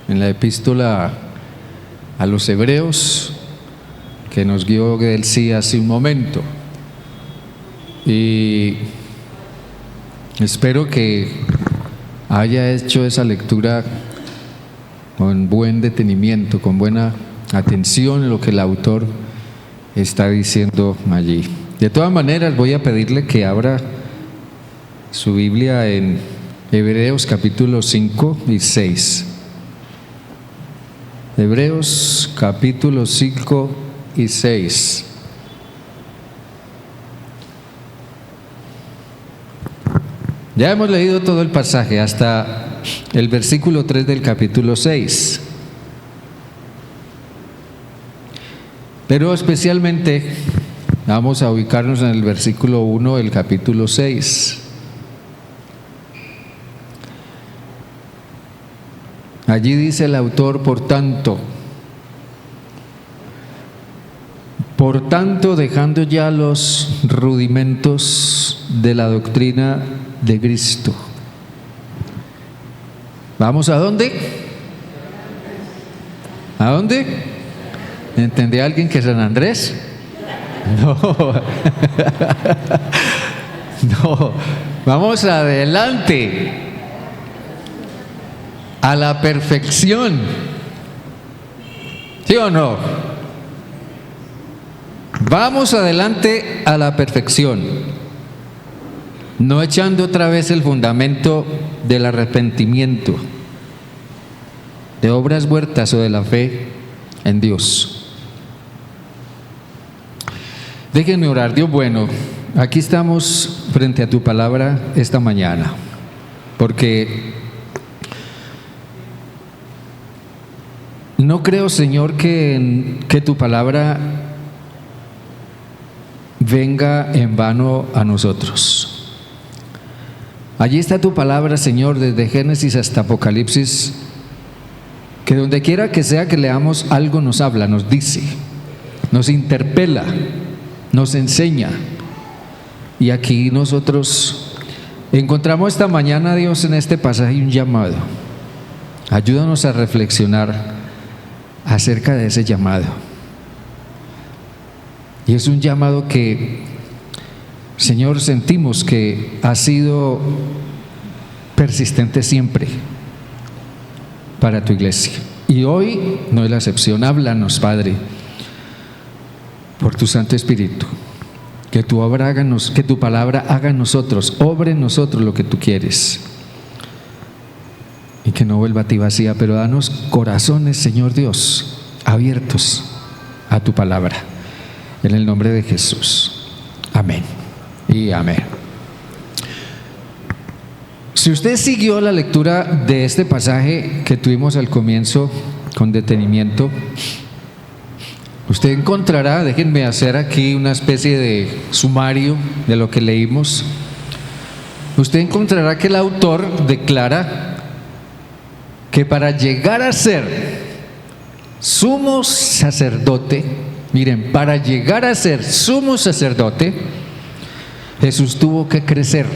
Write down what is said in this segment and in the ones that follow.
en la epístola a los Hebreos, que nos guió Gelsi hace un momento. Y espero que haya hecho esa lectura con buen detenimiento, con buena atención en lo que el autor está diciendo allí. De todas maneras, voy a pedirle que abra su Biblia en Hebreos capítulo 5 y 6. Hebreos capítulo 5 y 6. Ya hemos leído todo el pasaje hasta el versículo 3 del capítulo 6. Pero especialmente vamos a ubicarnos en el versículo 1 del capítulo 6. Allí dice el autor, por tanto, dejando ya los rudimentos de la doctrina de Cristo. ¿Vamos a dónde? ¿A dónde? ¿Entendí a alguien que San Andrés? No. No. Vamos adelante. A la perfección. ¿Sí o no? Vamos adelante a la perfección, no echando otra vez el fundamento del arrepentimiento, de obras muertas o de la fe en Dios. Déjenme orar. Dios bueno, aquí estamos frente a tu palabra esta mañana, porque no creo, Señor, que tu palabra venga en vano a nosotros. Allí está tu palabra, Señor, desde Génesis hasta Apocalipsis, que donde quiera que sea que leamos, algo nos habla, nos dice, nos interpela, nos enseña. Y aquí nosotros encontramos esta mañana, Dios, en este pasaje un llamado. Ayúdanos a reflexionar acerca de ese llamado. Y es un llamado que, Señor, sentimos que ha sido persistente siempre para tu iglesia. Y hoy no es la excepción. Háblanos, Padre, por tu Santo Espíritu. Que tu obra que tu palabra haga en nosotros, obre en nosotros lo que tú quieres. Y que no vuelva a ti vacía, pero danos corazones, Señor Dios, abiertos a tu palabra. En el nombre de Jesús. Amén y amén. Si usted siguió la lectura de este pasaje que tuvimos al comienzo con detenimiento, usted encontrará, déjenme hacer aquí una especie de sumario de lo que leímos. Usted encontrará que el autor declara que para llegar a ser sumo sacerdote, miren, para llegar a ser sumo sacerdote, Jesús tuvo que crecer.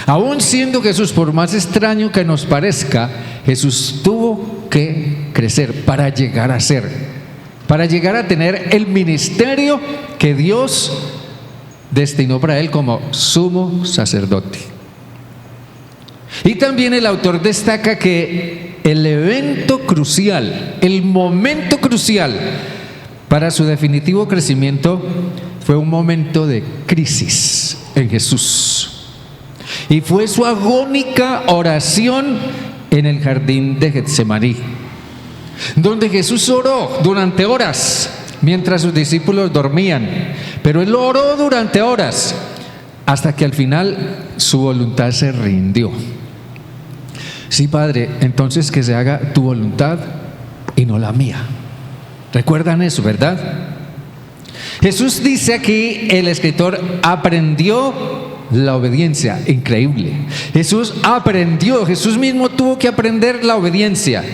Aún siendo Jesús, por más extraño que nos parezca, Jesús tuvo que crecer para llegar a ser, para llegar a tener el ministerio que Dios destinó para él como sumo sacerdote. Y también el autor destaca que el evento crucial, el momento crucial para su definitivo crecimiento fue un momento de crisis en Jesús. Y fue su agónica oración en el jardín de Getsemaní, donde Jesús oró durante horas mientras sus discípulos dormían. Pero él oró durante horas hasta que al final su voluntad se rindió. Sí, Padre, entonces que se haga tu voluntad y no la mía. ¿Recuerdan eso, verdad? Jesús dice aquí, el escritor aprendió la obediencia. Increíble. Jesús aprendió, Jesús mismo tuvo que aprender la obediencia.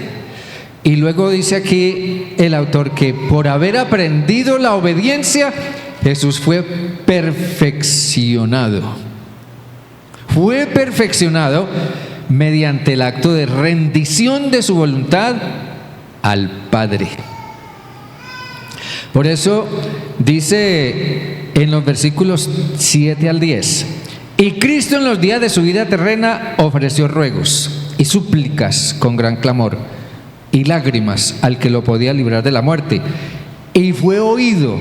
Y luego dice aquí el autor que por haber aprendido la obediencia, Jesús fue perfeccionado. Fue perfeccionado mediante el acto de rendición de su voluntad al Padre. Por eso dice en los versículos 7 al 10: y Cristo en los días de su vida terrena ofreció ruegos y súplicas con gran clamor y lágrimas al que lo podía librar de la muerte, y fue oído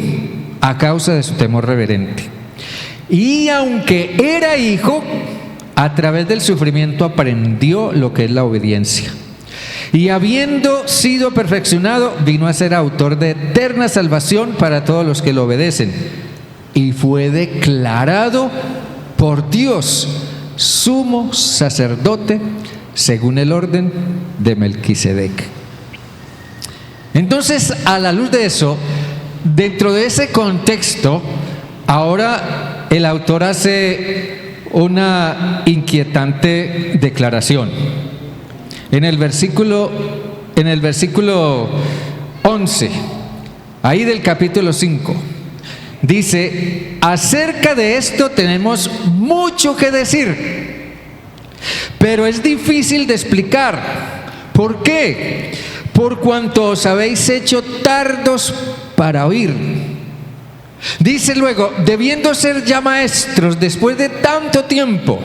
a causa de su temor reverente. Y aunque era hijo, a través del sufrimiento aprendió lo que es la obediencia. Y habiendo sido perfeccionado, vino a ser autor de eterna salvación para todos los que lo obedecen. Y fue declarado por Dios sumo sacerdote según el orden de Melquisedec. Entonces, a la luz de eso, dentro de ese contexto, ahora el autor hace una inquietante declaración. En el versículo 11, ahí del capítulo 5, dice: acerca de esto tenemos mucho que decir, pero es difícil de explicar. ¿Por qué? Por cuanto os habéis hecho tardos para oír. Dice luego: debiendo ser ya maestros después de tanto tiempo,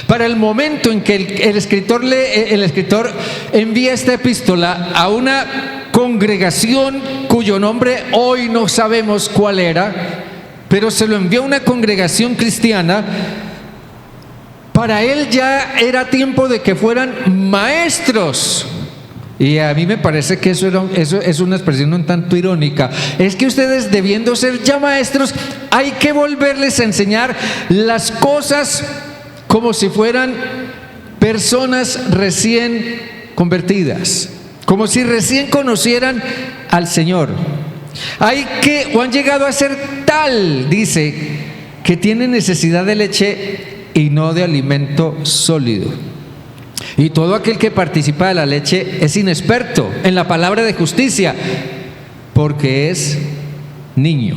para el momento en que el escritor envía esta epístola a una congregación cuyo nombre hoy no sabemos cuál era, pero se lo envió a una congregación cristiana. Para él ya era tiempo de que fueran maestros. Y a mí me parece que eso es una expresión un tanto irónica. Es que ustedes, debiendo ser ya maestros, hay que volverles a enseñar las cosas como si fueran personas recién convertidas, como si recién conocieran al Señor. O han llegado a ser tal, dice, que tienen necesidad de leche y no de alimento sólido. Y todo aquel que participa de la leche es inexperto en la palabra de justicia, porque es niño.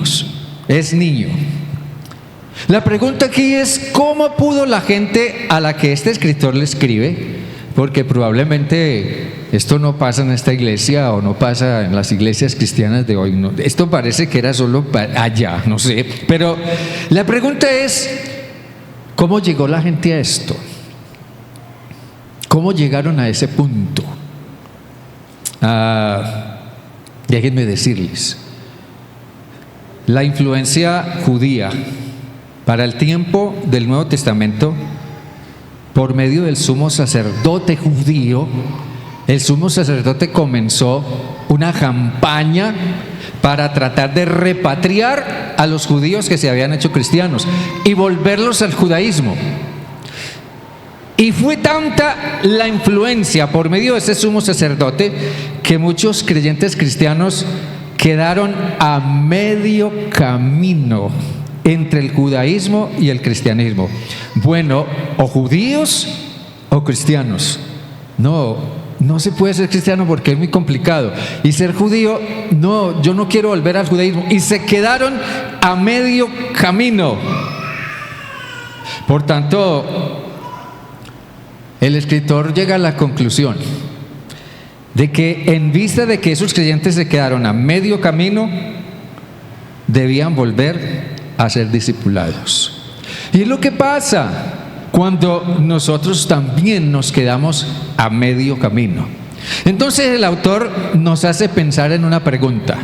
La pregunta aquí es: ¿cómo pudo la gente a la que este escritor le escribe? Porque probablemente esto no pasa en esta iglesia o no pasa en las iglesias cristianas de hoy. No, esto parece que era solo allá, no sé. Pero la pregunta es: ¿cómo llegó la gente a esto? ¿Cómo llegaron a ese punto? Déjenme decirles, la influencia judía para el tiempo del Nuevo Testamento, por medio del sumo sacerdote judío, el sumo sacerdote comenzó una campaña para tratar de repatriar a los judíos que se habían hecho cristianos y volverlos al judaísmo. Y fue tanta la influencia por medio de ese sumo sacerdote que muchos creyentes cristianos quedaron a medio camino entre el judaísmo y el cristianismo. Bueno, o judíos o cristianos. No se puede ser cristiano porque es muy complicado. Y ser judío, no, yo no quiero volver al judaísmo. Y se quedaron a medio camino. Por tanto, el escritor llega a la conclusión de que, en vista de que esos creyentes se quedaron a medio camino, debían volver a ser discipulados. Y es lo que pasa cuando nosotros también nos quedamos a medio camino. Entonces el autor nos hace pensar en una pregunta.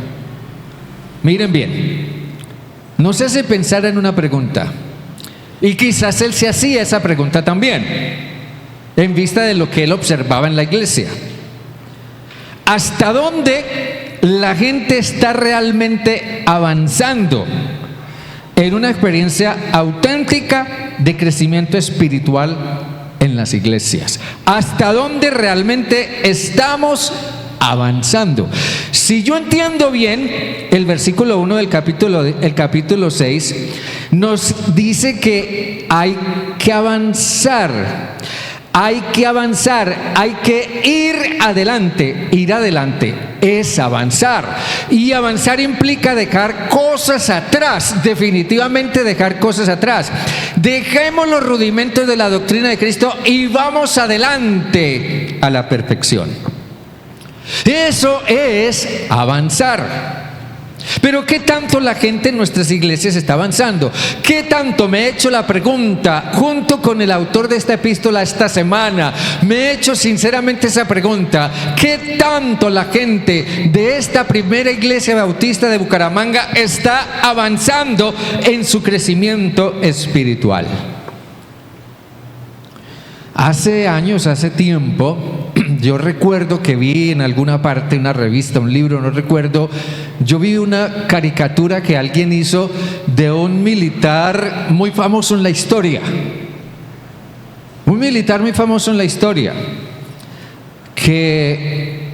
Miren bien, nos hace pensar en una pregunta. Y quizás él se hacía esa pregunta también, en vista de lo que él observaba en la iglesia. ¿Hasta dónde la gente está realmente avanzando en una experiencia auténtica de crecimiento espiritual en las iglesias? ¿Hasta dónde realmente estamos avanzando? Si yo entiendo bien, el versículo 1 del capítulo 6 nos dice que hay que avanzar, hay que ir adelante. es avanzar. Y avanzar implica dejar cosas atrás, definitivamente dejar cosas atrás. Dejemos los rudimentos de la doctrina de Cristo y vamos adelante a la perfección. Eso es avanzar. Pero ¿qué tanto la gente en nuestras iglesias está avanzando? ¿Qué tanto? Me he hecho la pregunta junto con el autor de esta epístola esta semana. Me he hecho sinceramente esa pregunta. ¿Qué tanto la gente de esta primera iglesia bautista de Bucaramanga está avanzando en su crecimiento espiritual? Hace años, hace tiempo, yo recuerdo que vi en alguna parte, una revista, un libro, no recuerdo, yo vi una caricatura que alguien hizo de un militar muy famoso en la historia. Un militar muy famoso en la historia, que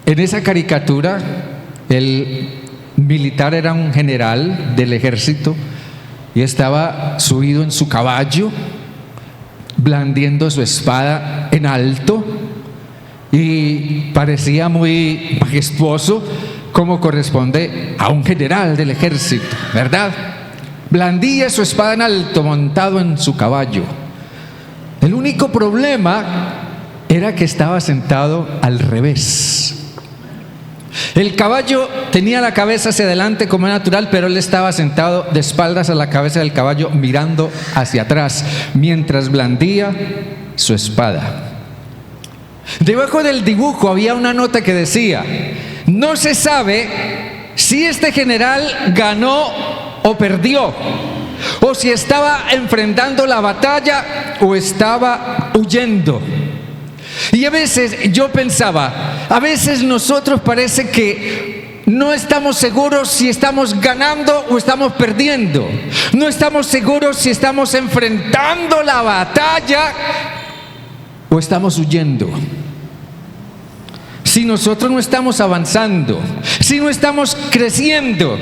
en esa caricatura el militar era un general del ejército y estaba subido en su caballo, blandiendo su espada en alto, y parecía muy majestuoso, como corresponde a un general del ejército, ¿verdad? Blandía su espada en alto, montado en su caballo. El único problema era que estaba sentado al revés. El caballo tenía la cabeza hacia adelante como era natural, pero él estaba sentado de espaldas a la cabeza del caballo, mirando hacia atrás, mientras blandía su espada. Debajo del dibujo había una nota que decía: no se sabe si este general ganó o perdió, o si estaba enfrentando la batalla o estaba huyendo. Y a veces yo pensaba, a veces nosotros parece que no estamos seguros si estamos ganando o estamos perdiendo. No estamos seguros si estamos enfrentando la batalla o estamos huyendo. Si nosotros no estamos avanzando, si no estamos creciendo,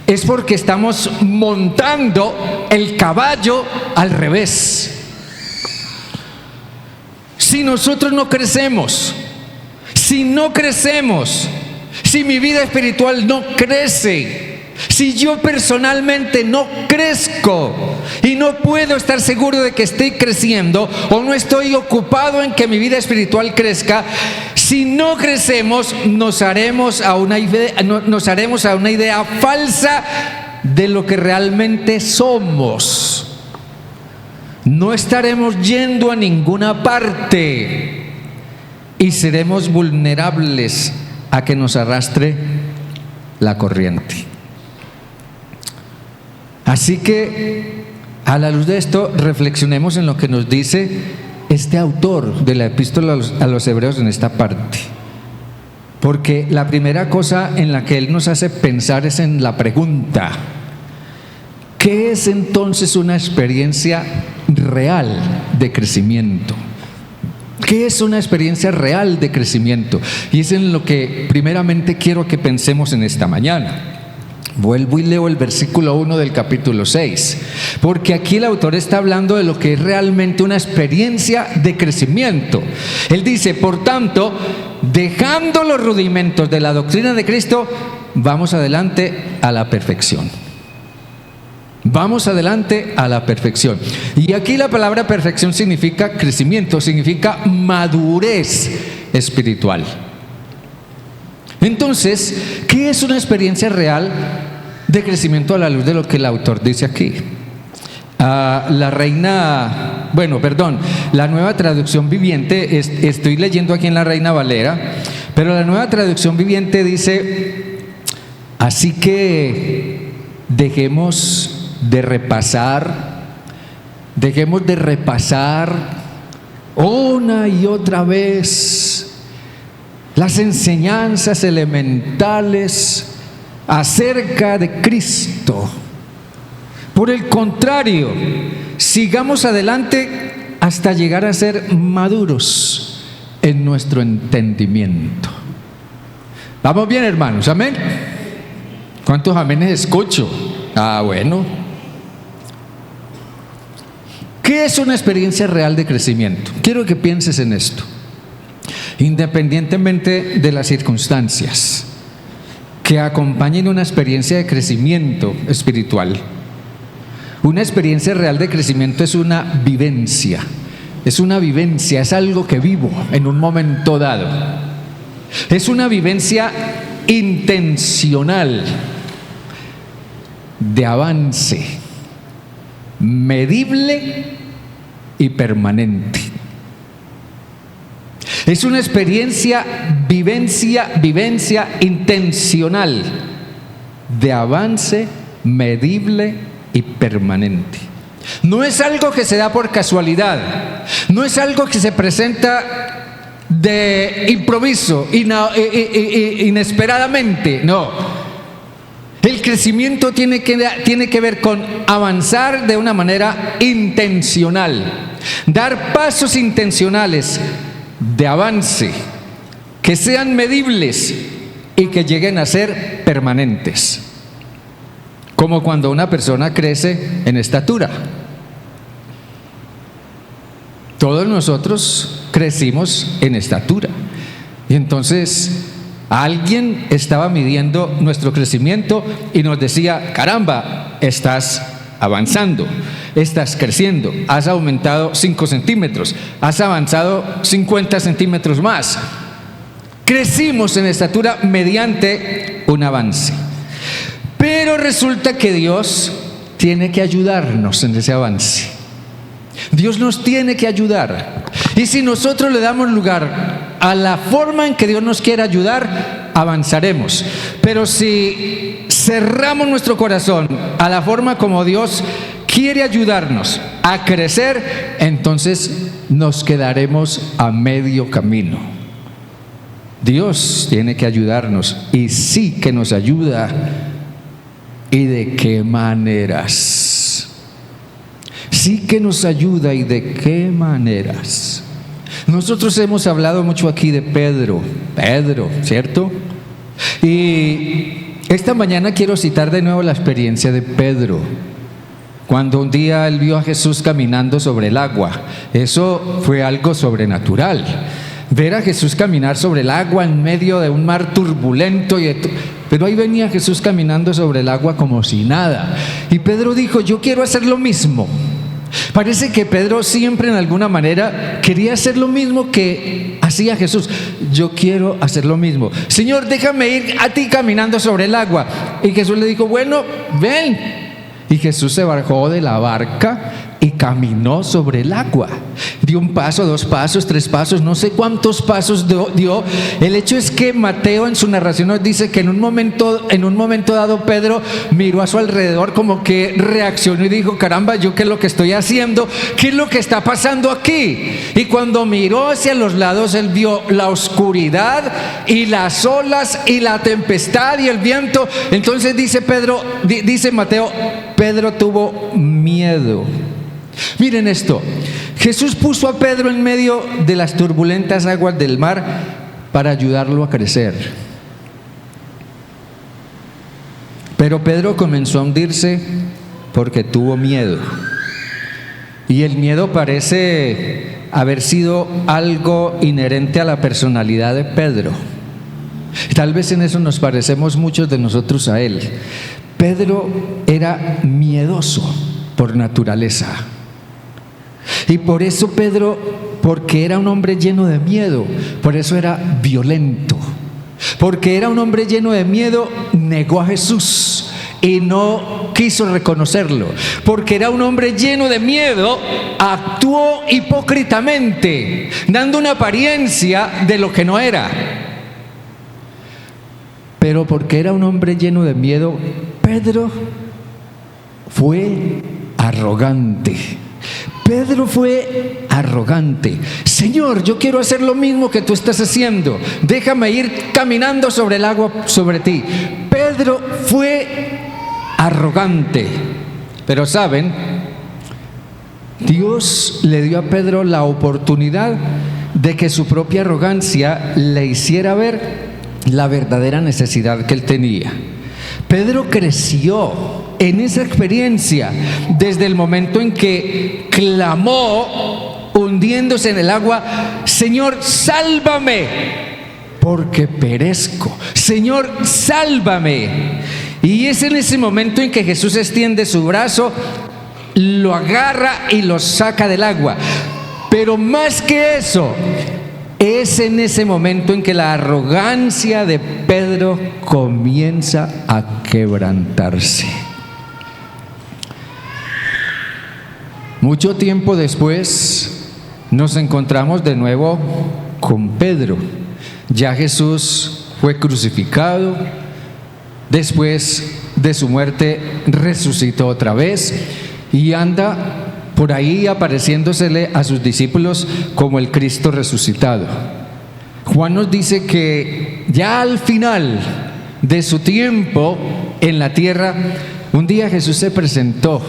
es porque estamos montando el caballo al revés. Si nosotros no crecemos, si mi vida espiritual no crece, si yo personalmente no crezco y no puedo estar seguro de que estoy creciendo, o no estoy ocupado en que mi vida espiritual crezca, si no crecemos, nos haremos a una idea falsa de lo que realmente somos. No estaremos yendo a ninguna parte y seremos vulnerables a que nos arrastre la corriente. Así que, a la luz de esto, reflexionemos en lo que nos dice este autor de la epístola a los hebreos en esta parte. Porque la primera cosa en la que él nos hace pensar es en la pregunta: ¿qué es entonces una experiencia real de crecimiento? ¿Qué es una experiencia real de crecimiento? Y es en lo que primeramente quiero que pensemos en esta mañana. Vuelvo y leo el versículo 1 del capítulo 6, porque aquí el autor está hablando de lo que es realmente una experiencia de crecimiento. Él dice: por tanto, dejando los rudimentos de la doctrina de Cristo, vamos adelante a la perfección. Vamos adelante a la perfección. Y aquí la palabra perfección significa crecimiento, significa madurez espiritual. Entonces, ¿qué es una experiencia real de crecimiento a la luz de lo que el autor dice aquí? La Nueva Traducción Viviente, estoy leyendo aquí en la Reina Valera, pero la Nueva Traducción Viviente dice: así que dejemos de repasar una y otra vez las enseñanzas elementales acerca de Cristo. Por el contrario, sigamos adelante hasta llegar a ser maduros en nuestro entendimiento. ¿Vamos bien, hermanos? ¿Amén? ¿Cuántos amenes escucho? Bueno. ¿Qué es una experiencia real de crecimiento? Quiero que pienses en esto. Independientemente de las circunstancias que acompañen una experiencia de crecimiento espiritual, una experiencia real de crecimiento es una vivencia, es algo que vivo en un momento dado, es una vivencia intencional de avance, medible y permanente. Es una experiencia, vivencia intencional de avance, medible y permanente. No es algo que se da por casualidad, no es algo que se presenta de improviso, inesperadamente, no. El crecimiento tiene que ver con avanzar de una manera intencional, dar pasos intencionales de avance, que sean medibles y que lleguen a ser permanentes. Como cuando una persona crece en estatura. Todos nosotros crecimos en estatura. Y entonces alguien estaba midiendo nuestro crecimiento y nos decía: caramba, estás avanzando, estás creciendo, has aumentado 5 centímetros, has avanzado 50 centímetros más. Crecimos en estatura mediante un avance. Pero resulta que Dios tiene que ayudarnos en ese avance. Dios nos tiene que ayudar. Y si nosotros le damos lugar a la forma en que Dios nos quiere ayudar, avanzaremos. Pero si cerramos nuestro corazón a la forma como Dios quiere ayudarnos a crecer, entonces nos quedaremos a medio camino. Dios tiene que ayudarnos, y sí que nos ayuda. ¿Y de qué maneras? Sí que nos ayuda, ¿y de qué maneras? Nosotros hemos hablado mucho aquí de Pedro, ¿cierto? Y esta mañana quiero citar de nuevo la experiencia de Pedro, cuando un día él vio a Jesús caminando sobre el agua. Eso fue algo sobrenatural. Ver a Jesús caminar sobre el agua en medio de un mar turbulento, pero ahí venía Jesús caminando sobre el agua como si nada. Y Pedro dijo: yo quiero hacer lo mismo. Parece que Pedro siempre en alguna manera quería hacer lo mismo que hacía Jesús. Yo quiero hacer lo mismo. Señor, déjame ir a ti caminando sobre el agua. Y Jesús le dijo: bueno, ven. Y Jesús se bajó de la barca y caminó sobre el agua. Dio un paso, 2 pasos, 3 pasos, no sé cuántos pasos dio. El hecho es que Mateo en su narración nos dice que en un momento dado Pedro miró a su alrededor, como que reaccionó y dijo: caramba, ¿yo qué es lo que estoy haciendo? ¿Qué es lo que está pasando aquí? Y cuando miró hacia los lados, él vio la oscuridad y las olas y la tempestad y el viento. Entonces dice Mateo, Pedro tuvo miedo. Miren esto: Jesús puso a Pedro en medio de las turbulentas aguas del mar para ayudarlo a crecer. Pero Pedro comenzó a hundirse porque tuvo miedo. Y el miedo parece haber sido algo inherente a la personalidad de Pedro. Tal vez en eso nos parecemos muchos de nosotros a él. Pedro era miedoso por naturaleza. Y por eso Pedro, porque era un hombre lleno de miedo, por eso era violento. Porque era un hombre lleno de miedo, negó a Jesús y no quiso reconocerlo. Porque era un hombre lleno de miedo, actuó hipócritamente, dando una apariencia de lo que no era. Pero porque era un hombre lleno de miedo, Pedro fue arrogante. Pedro fue arrogante. Señor, yo quiero hacer lo mismo que tú estás haciendo. Déjame ir caminando sobre el agua sobre ti. Pedro fue arrogante. Pero saben, Dios le dio a Pedro la oportunidad de que su propia arrogancia le hiciera ver la verdadera necesidad que él tenía. Pedro creció en esa experiencia desde el momento en que clamó un hundiéndose en el agua: Señor, sálvame, porque perezco. Señor, sálvame. Y es en ese momento en que Jesús extiende su brazo, lo agarra y lo saca del agua. Pero más que eso, es en ese momento en que la arrogancia de Pedro comienza a quebrantarse. Mucho tiempo después nos encontramos de nuevo con Pedro. Ya Jesús fue crucificado, después de su muerte resucitó otra vez y anda por ahí apareciéndosele a sus discípulos como el Cristo resucitado. Juan nos dice que ya al final de su tiempo en la tierra, un día Jesús se presentó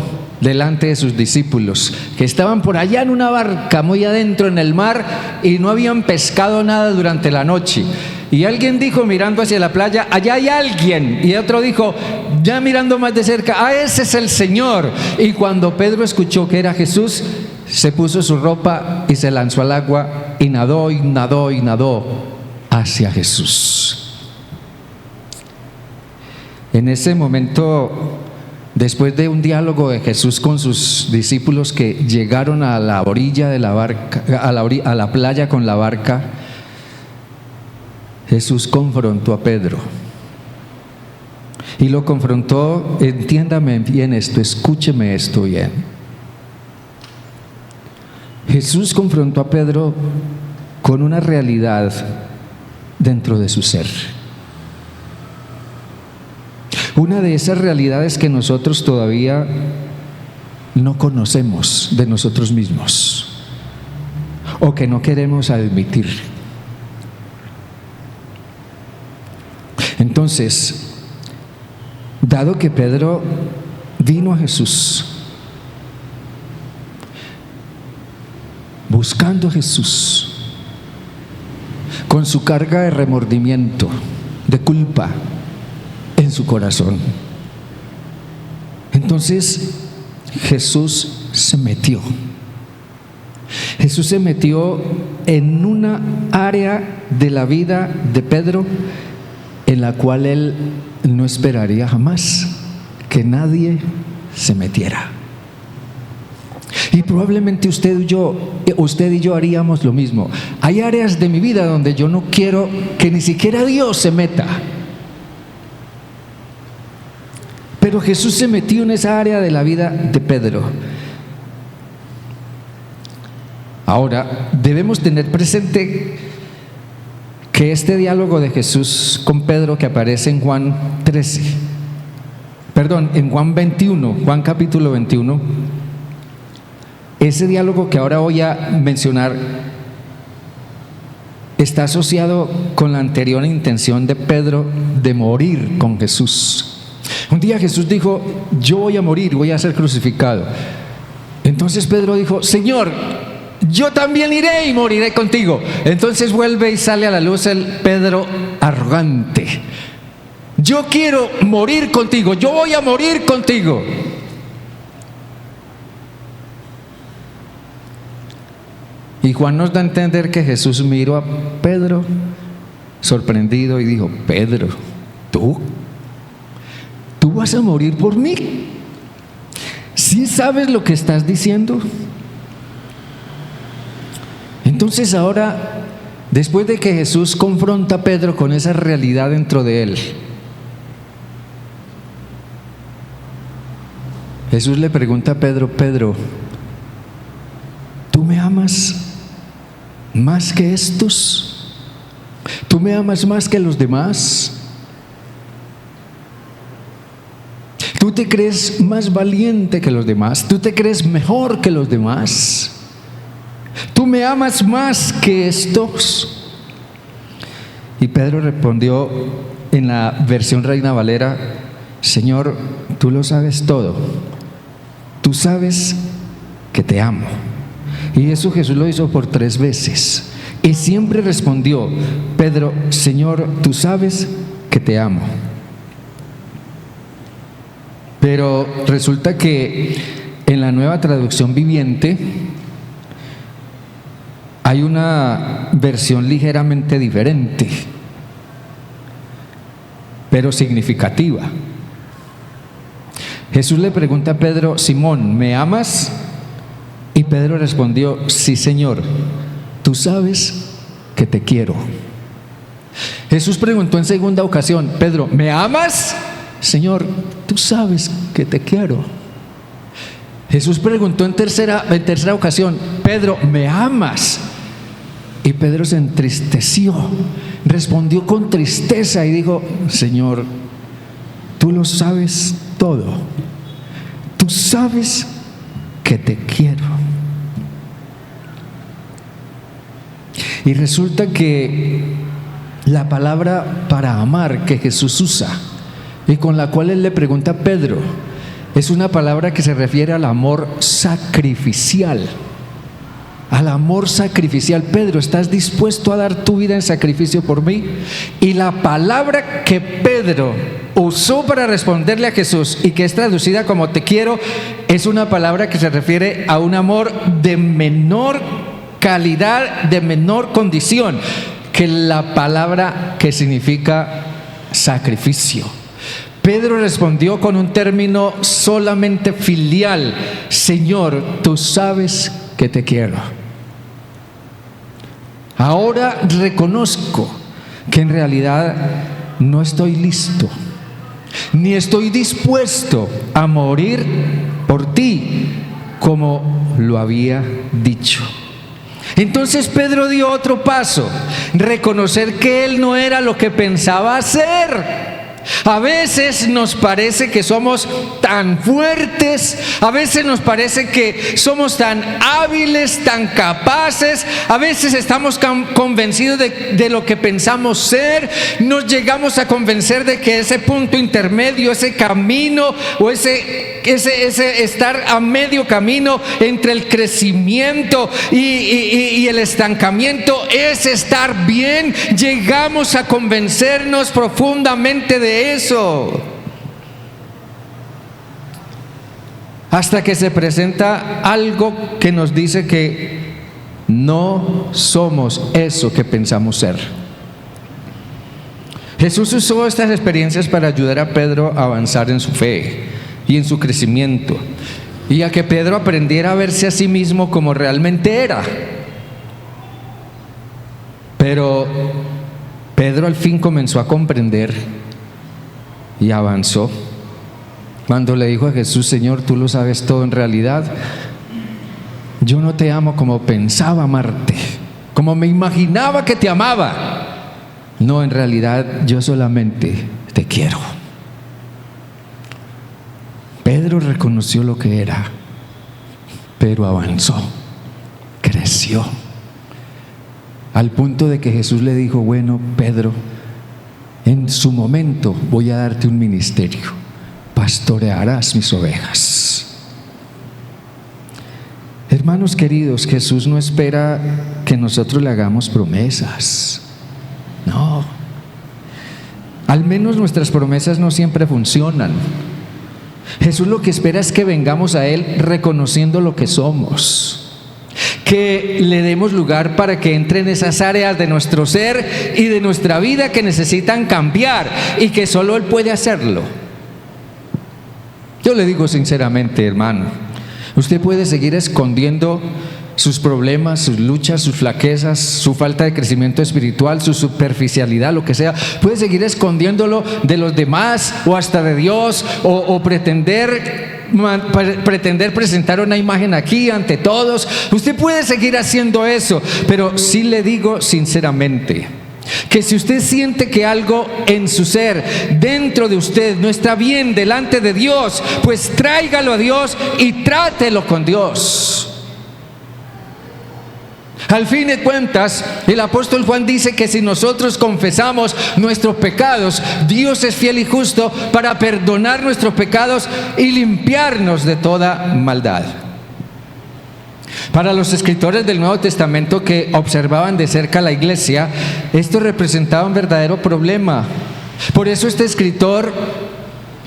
delante de sus discípulos, que estaban por allá en una barca muy adentro en el mar y no habían pescado nada durante la noche. Y alguien dijo, mirando hacia la playa: allá hay alguien. Y otro dijo, ya mirando más de cerca: ese es el Señor. Y cuando Pedro escuchó que era Jesús, se puso su ropa y se lanzó al agua y nadó y nadó y nadó hacia Jesús. En ese momento, después de un diálogo de Jesús con sus discípulos que llegaron a la orilla de la barca, a la playa con la barca, Jesús confrontó a Pedro. Y lo confrontó, entiéndame bien esto, escúcheme esto bien. Jesús confrontó a Pedro con una realidad dentro de su ser. Una de esas realidades que nosotros todavía no conocemos de nosotros mismos o que no queremos admitir. Entonces, dado que Pedro vino a Jesús, buscando a Jesús, con su carga de remordimiento, de culpa en su corazón, entonces Jesús se metió. Jesús se metió en una área de la vida de Pedro en la cual él no esperaría jamás que nadie se metiera. Y probablemente usted y yo haríamos lo mismo. Hay áreas de mi vida donde yo no quiero que ni siquiera Dios se meta. Pero Jesús se metió en esa área de la vida de Pedro. Ahora, debemos tener presente que este diálogo de Jesús con Pedro que aparece en Juan 21, Juan capítulo 21, ese diálogo que ahora voy a mencionar está asociado con la anterior intención de Pedro de morir con Jesús. Un día Jesús dijo: yo voy a morir, voy a ser crucificado. Entonces Pedro dijo: Señor, yo también iré y moriré contigo. Entonces vuelve y sale a la luz el Pedro arrogante: yo quiero morir contigo, yo voy a morir contigo. Y Juan nos da a entender que Jesús miró a Pedro sorprendido y dijo: Pedro, ¿tú vas a morir por mí? ¿Sí sabes lo que estás diciendo? Entonces ahora, después de que Jesús confronta a Pedro con esa realidad dentro de él, Jesús le pregunta a Pedro: Pedro, ¿tú me amas más que estos? ¿Tú me amas más que los demás? ¿Tú te crees más valiente que los demás? ¿Tú te crees mejor que los demás? ¿Tú me amas más que estos? Y Pedro respondió en la versión Reina Valera: Señor, tú lo sabes todo. Tú sabes que te amo. Y eso Jesús lo hizo por 3 veces. Y siempre respondió Pedro: Señor, tú sabes que te amo. Pero resulta que en la Nueva Traducción Viviente hay una versión ligeramente diferente, pero significativa. Jesús le pregunta a Pedro: Simón, ¿me amas? Y Pedro respondió: sí, Señor, tú sabes que te quiero. Jesús preguntó en segunda ocasión: Pedro, ¿me amas? Señor, tú sabes que te quiero. Jesús preguntó en tercera ocasión: Pedro, ¿me amas? Y Pedro se entristeció, respondió con tristeza y dijo: Señor, tú lo sabes todo, tú sabes que te quiero. Y resulta que la palabra para amar que Jesús usa y con la cual él le pregunta a Pedro es una palabra que se refiere al amor sacrificial. Al amor sacrificial. Pedro, ¿estás dispuesto a dar tu vida en sacrificio por mí? Y la palabra que Pedro usó para responderle a Jesús y que es traducida como te quiero, es una palabra que se refiere a un amor de menor calidad, de menor condición que la palabra que significa sacrificio. Pedro respondió con un término solamente filial: Señor, tú sabes que te quiero. Ahora reconozco que en realidad no estoy listo, ni estoy dispuesto a morir por ti como lo había dicho. Entonces Pedro dio otro paso: reconocer que él no era lo que pensaba ser. A veces nos parece que somos tan fuertes, a veces nos parece que somos tan hábiles, tan capaces, a veces estamos convencidos de lo que pensamos ser, nos llegamos a convencer de que ese punto intermedio, ese camino o ese estar a medio camino entre el crecimiento y el estancamiento es estar bien. Llegamos a convencernos profundamente de eso, hasta que se presenta algo que nos dice que no somos eso que pensamos ser. Jesús usó estas experiencias para ayudar a Pedro a avanzar en su fe y en su crecimiento, y a que Pedro aprendiera a verse a sí mismo como realmente era. Pero Pedro al fin comenzó a comprender y avanzó cuando le dijo a Jesús: Señor, tú lo sabes todo. En realidad yo no te amo como pensaba amarte, como me imaginaba que te amaba. No, en realidad yo solamente te quiero. Pedro reconoció lo que era, pero avanzó, creció, al punto de que Jesús le dijo: bueno, Pedro, en su momento voy a darte un ministerio, pastorearás mis ovejas. Hermanos queridos, Jesús no espera que nosotros le hagamos promesas, no. Al menos nuestras promesas no siempre funcionan. Jesús lo que espera es que vengamos a Él reconociendo lo que somos, que le demos lugar para que entren esas áreas de nuestro ser y de nuestra vida que necesitan cambiar y que solo Él puede hacerlo. Yo le digo sinceramente, hermano, usted puede seguir escondiendo sus problemas, sus luchas, sus flaquezas, su falta de crecimiento espiritual, su superficialidad, lo que sea. Puede seguir escondiéndolo de los demás o hasta de Dios, o pretender presentar una imagen aquí ante todos. Usted puede seguir haciendo eso, pero sí le digo sinceramente que si usted siente que algo en su ser, dentro de usted, no está bien delante de Dios, pues tráigalo a Dios y trátelo con Dios. Al fin de cuentas, el apóstol Juan dice que si nosotros confesamos nuestros pecados, Dios es fiel y justo para perdonar nuestros pecados y limpiarnos de toda maldad. Para los escritores del Nuevo Testamento que observaban de cerca la iglesia, esto representaba un verdadero problema. Por eso este escritor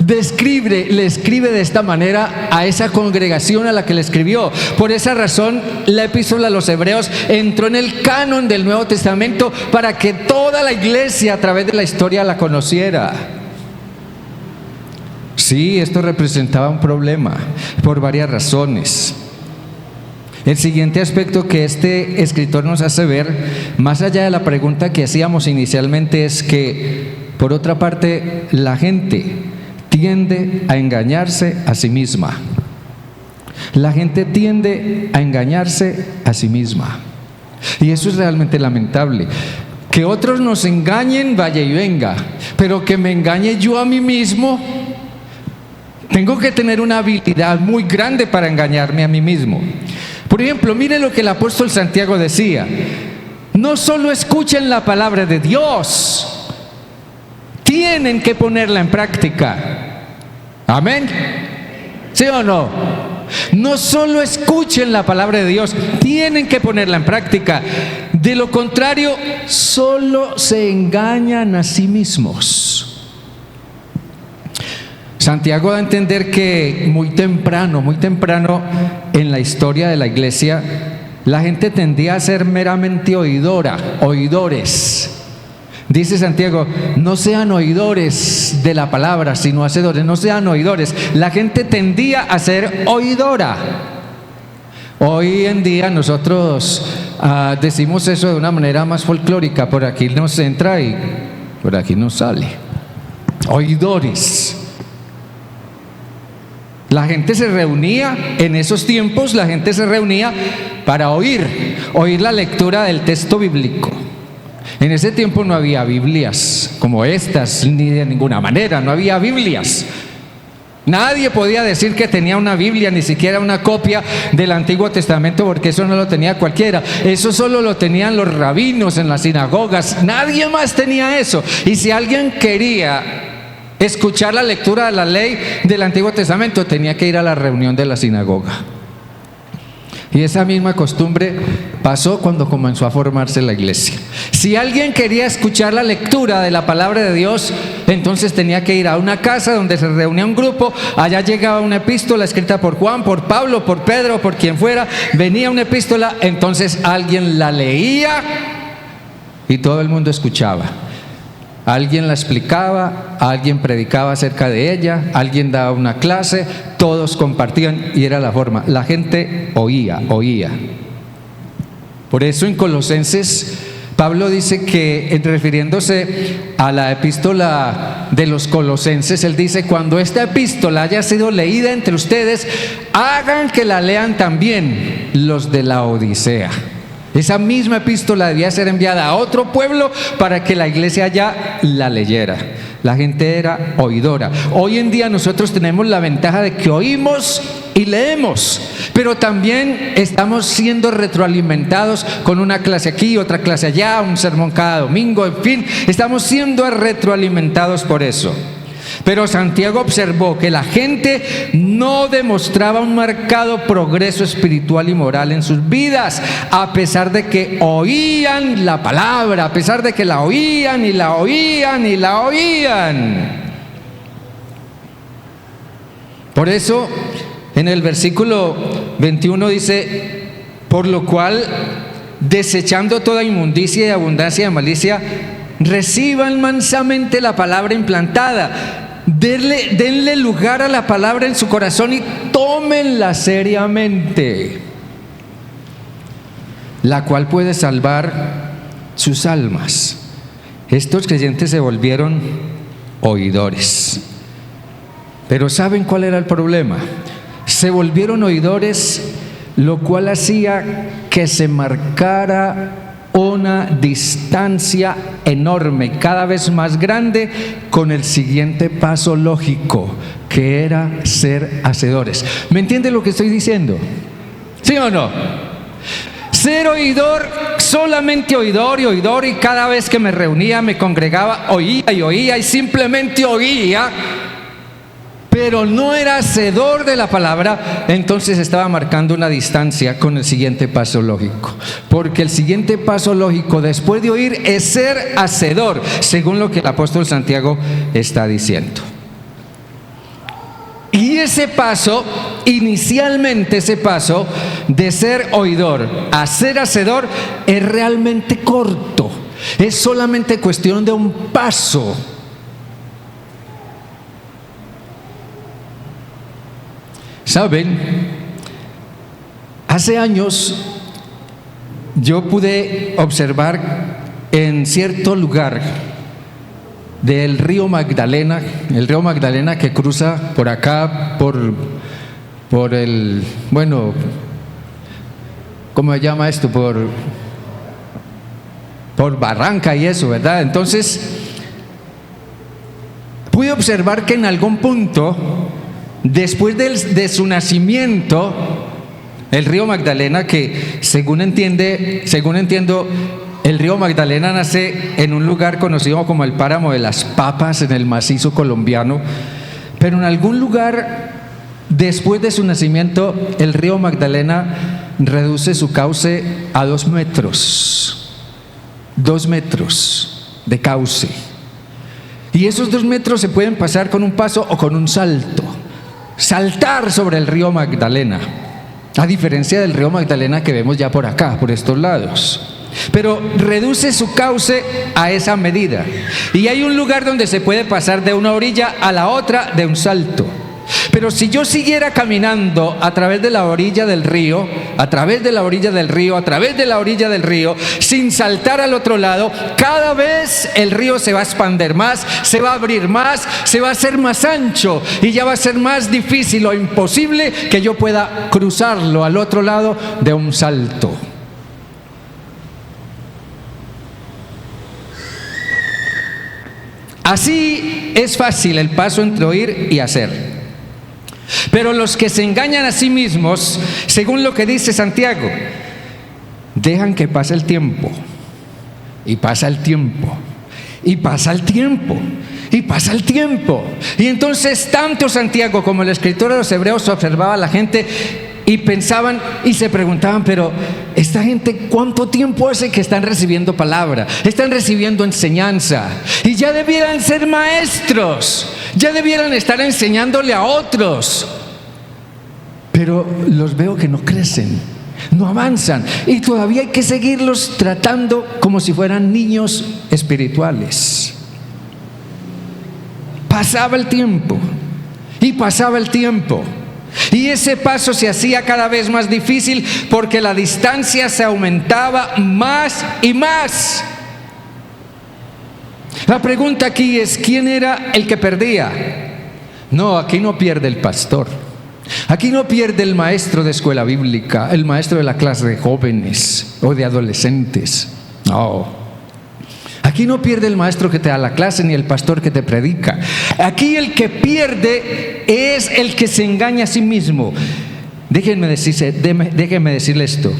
le escribe de esta manera a esa congregación a la que le escribió. Por esa razón, la epístola a los Hebreos entró en el canon del Nuevo Testamento para que toda la iglesia a través de la historia la conociera. Sí, esto representaba un problema por varias razones. El siguiente aspecto que este escritor nos hace ver, más allá de la pregunta que hacíamos inicialmente, es que, por otra parte, la gente tiende a engañarse a sí misma. La gente tiende a engañarse a sí misma. Y eso es realmente lamentable. Que otros nos engañen, vaya y venga, pero que me engañe yo a mí mismo, tengo que tener una habilidad muy grande para engañarme a mí mismo. Por ejemplo, mire lo que el apóstol Santiago decía: no solo escuchen la palabra de Dios, tienen que ponerla en práctica. Amén. ¿Sí o no? No solo escuchen la palabra de Dios, tienen que ponerla en práctica. De lo contrario, solo se engañan a sí mismos. Santiago da a entender que muy temprano en la historia de la iglesia, la gente tendía a ser meramente oidores. Dice Santiago: no sean oidores de la palabra, sino hacedores. No sean oidores. La gente tendía a ser oidora. Hoy en día nosotros decimos eso de una manera más folclórica: por aquí nos entra y por aquí nos sale. Oidores. La gente se reunía, en esos tiempos la gente se reunía para oír la lectura del texto bíblico. En ese tiempo no había Biblias como estas, ni de ninguna manera, no había Biblias. Nadie podía decir que tenía una Biblia, ni siquiera una copia del Antiguo Testamento, porque eso no lo tenía cualquiera. Eso solo lo tenían los rabinos en las sinagogas. Nadie más tenía eso. Y si alguien quería escuchar la lectura de la ley del Antiguo Testamento, tenía que ir a la reunión de la sinagoga. Y esa misma costumbre pasó cuando comenzó a formarse la iglesia. Si alguien quería escuchar la lectura de la palabra de Dios, entonces tenía que ir a una casa donde se reunía un grupo. Allá llegaba una epístola escrita por Juan, por Pablo, por Pedro, por quien fuera. Venía una epístola, entonces alguien la leía y todo el mundo escuchaba. Alguien la explicaba, alguien predicaba acerca de ella, alguien daba una clase, todos compartían y era la forma. La gente oía. Por eso en Colosenses, Pablo dice que, refiriéndose a la epístola de los Colosenses, él dice: cuando esta epístola haya sido leída entre ustedes, hagan que la lean también los de la Odisea. Esa misma epístola debía ser enviada a otro pueblo para que la iglesia ya la leyera. La gente era oidora. Hoy en día nosotros tenemos la ventaja de que oímos y leemos, pero también estamos siendo retroalimentados con una clase aquí, otra clase allá, un sermón cada domingo, en fin, estamos siendo retroalimentados por eso. Pero Santiago observó que la gente no demostraba un marcado progreso espiritual y moral en sus vidas, a pesar de que oían la palabra, a pesar de que la oían y la oían y la oían. Por eso, en el versículo 21 dice: por lo cual, desechando toda inmundicia y abundancia de malicia, reciban mansamente la palabra implantada, denle lugar a la palabra en su corazón y tómenla seriamente, la cual puede salvar sus almas. Estos creyentes se volvieron oidores. Pero ¿saben cuál era el problema? Se volvieron oidores, lo cual hacía que se marcara una distancia enorme, cada vez más grande, con el siguiente paso lógico, que era ser hacedores. ¿Me entiende lo que estoy diciendo? ¿Sí o no? Ser oidor, solamente oidor, y cada vez que me reunía, me congregaba, oía y simplemente oía, pero no era hacedor de la palabra, entonces estaba marcando una distancia con el siguiente paso lógico. Porque el siguiente paso lógico después de oír es ser hacedor, según lo que el apóstol Santiago está diciendo. Y ese paso, inicialmente ese paso de ser oidor a ser hacedor es realmente corto. Es solamente cuestión de un paso. ¿Saben? Hace años yo pude observar en cierto lugar del río Magdalena, el río Magdalena que cruza por acá, por el, bueno, ¿cómo se llama esto? Por Barranca y eso, ¿verdad? Entonces, pude observar que en algún punto, después de su nacimiento, el río Magdalena, que según entiendo, el río Magdalena nace en un lugar conocido como el Páramo de las Papas, en el macizo colombiano, pero en algún lugar después de su nacimiento, el río Magdalena reduce su cauce a 2 metros, 2 metros de cauce. Y esos 2 metros se pueden pasar con un paso o con un salto, saltar sobre el río Magdalena, a diferencia del río Magdalena que vemos ya por acá, por estos lados. Pero reduce su cauce a esa medida. Y hay un lugar donde se puede pasar de una orilla a la otra de un salto. Pero si yo siguiera caminando a través de la orilla del río, a través de la orilla del río, a través de la orilla del río, sin saltar al otro lado, cada vez el río se va a expandir más, se va a abrir más, se va a hacer más ancho y ya va a ser más difícil o imposible que yo pueda cruzarlo al otro lado de un salto. Así es fácil el paso entre oír y hacer. Pero los que se engañan a sí mismos, según lo que dice Santiago, dejan que pase el tiempo, y pasa el tiempo, y pasa el tiempo, y pasa el tiempo. Y entonces tanto Santiago como el escritor de los Hebreos observaba a la gente y pensaban y se preguntaban, pero esta gente, ¿cuánto tiempo hace que están recibiendo palabra? Están recibiendo enseñanza y ya debieran ser maestros, ya debieran estar enseñándole a otros, pero los veo que no crecen, no avanzan y todavía hay que seguirlos tratando como si fueran niños espirituales. Pasaba el tiempo y pasaba el tiempo. Y ese paso se hacía cada vez más difícil porque la distancia se aumentaba más y más. La pregunta aquí es, ¿quién era el que perdía? No, aquí no pierde el pastor. Aquí no pierde el maestro de escuela bíblica, el maestro de la clase de jóvenes o de adolescentes. No. Aquí no pierde el maestro que te da la clase ni el pastor que te predica. Aquí el que pierde es el que se engaña a sí mismo. Déjenme decirle esto.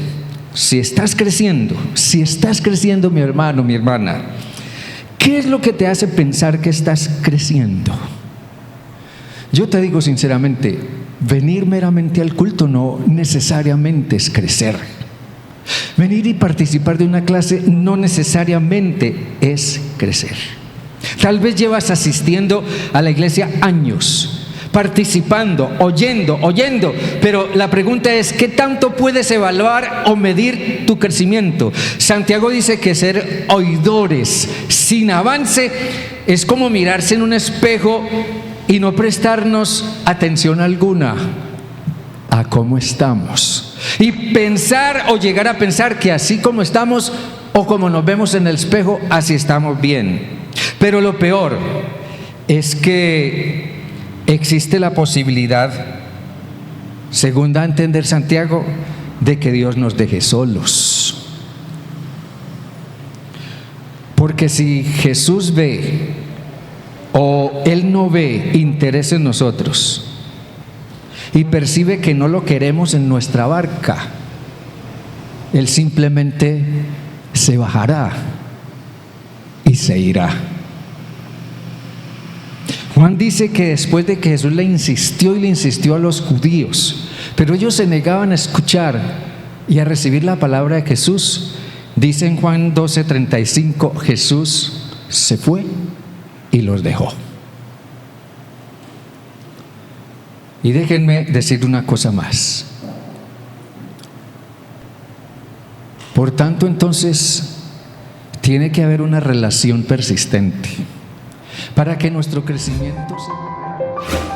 Si estás creciendo mi hermano, mi hermana, ¿qué es lo que te hace pensar que estás creciendo? Yo te digo sinceramente, venir meramente al culto no necesariamente es crecer. Venir y participar de una clase no necesariamente es crecer. Tal vez llevas asistiendo a la iglesia años, participando, oyendo, pero la pregunta es, ¿qué tanto puedes evaluar o medir tu crecimiento? Santiago dice que ser oidores sin avance es como mirarse en un espejo y no prestarnos atención alguna a cómo estamos. Y pensar o llegar a pensar que así como estamos o como nos vemos en el espejo, así estamos bien. Pero lo peor es que existe la posibilidad, según da a entender Santiago, de que Dios nos deje solos. Porque si Jesús ve o Él no ve interés en nosotros y percibe que no lo queremos en nuestra barca, Él simplemente se bajará y se irá. Juan dice que después de que Jesús le insistió a los judíos, pero ellos se negaban a escuchar y a recibir la palabra de Jesús, dice en Juan 12:35, Jesús se fue y los dejó. Y déjenme decir una cosa más. Por tanto, entonces, tiene que haber una relación persistente para que nuestro crecimiento sea...